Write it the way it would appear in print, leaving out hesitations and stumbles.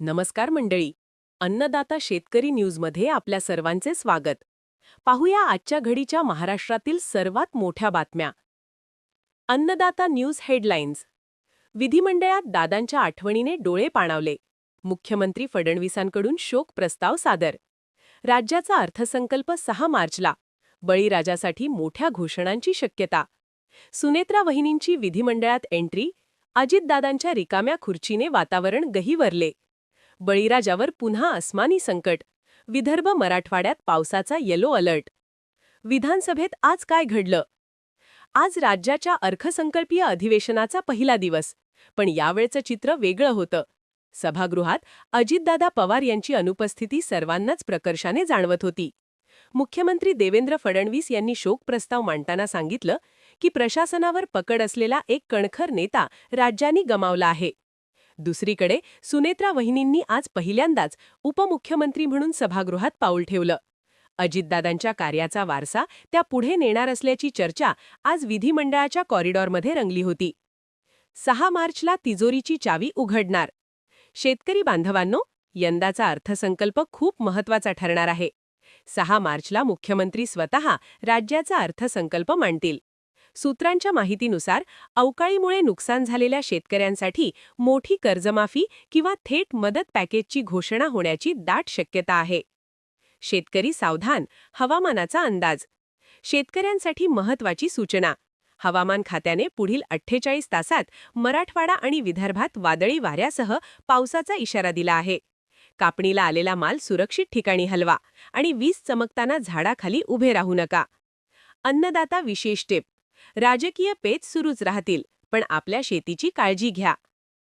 नमस्कार मंडळी. अन्नदाता शेतकरी न्यूजमध्ये आपल्या सर्वांचे स्वागत. पाहूया आजच्या घडीच्या महाराष्ट्रातील सर्वात मोठ्या बातम्या. अन्नदाता न्यूज हेडलाईन्स. विधिमंडळात दादांच्या आठवणीने डोळे पाणावले. मुख्यमंत्री फडणवीसांकडून शोक प्रस्ताव सादर. राज्याचा अर्थसंकल्प 6 मार्चला. बळीराजासाठी मोठ्या घोषणांची शक्यता. सुनेत्रा वहिनींची विधिमंडळात एंट्री. अजितदादांच्या रिकाम्या खुर्चीने वातावरण गहिवरले. बळीराजावर पुन्हा अस्मानी संकट. विदर्भ मराठवाड्यात पावसाचा येलो अलर्ट. विधानसभेत आज काय घडलं? आज राज्याच्या अर्थसंकल्पीय अधिवेशनाचा पहिला दिवस. पण यावेळचं चित्र वेगळं होतं. सभागृहात अजितदादा पवार यांची अनुपस्थिती सर्वांनाच प्रकर्षाने जाणवत होती. मुख्यमंत्री देवेंद्र फडणवीस यांनी शोक प्रस्ताव मांडताना सांगितलं की प्रशासनावर पकड असलेला एक कणखर नेता राज्यांनी गमावला आहे. दुसरीकडे सुनेत्रा वहिनींनी आज पहिल्यांदाच उपमुख्यमंत्री म्हणून सभागृहात पाऊल ठेवलं. अजितदादांच्या कार्याचा वारसा त्या पुढे नेणार असल्याची चर्चा आज विधिमंडळाच्या कॉरिडॉरमध्ये रंगली होती. 6 मार्चला तिजोरीची चावी उघडणार. शेतकरी बांधवांनो, यंदाचा अर्थसंकल्प खूप महत्त्वाचा ठरणार आहे. 6 मार्चला मुख्यमंत्री स्वतः राज्याचा अर्थसंकल्प मांडतील. सूत्रांच्या माहितीनुसार अवकाळीमुळे नुकसान झालेल्या शेतकऱ्यांसाठी मोठी कर्जमाफी किंवा थेट मदत पॅकेजची घोषणा होण्याची दाट शक्यता आहे. शेतकरी सावधान. हवामानाचा अंदाज. शेतकऱ्यांसाठी महत्त्वाची सूचना. हवामान खात्याने पुढील 48 तासात मराठवाडा आणि विदर्भात वादळी वाऱ्यासह पावसाचा इशारा दिला आहे. कापणीला आलेला माल सुरक्षित ठिकाणी हलवा आणि वीज चमकताना झाडाखाली उभे राहू नका. अन्नदाता विशेष टिप. राजकीय पेच सुरूच राहतील, पण आपल्या शेतीची काळजी घ्या.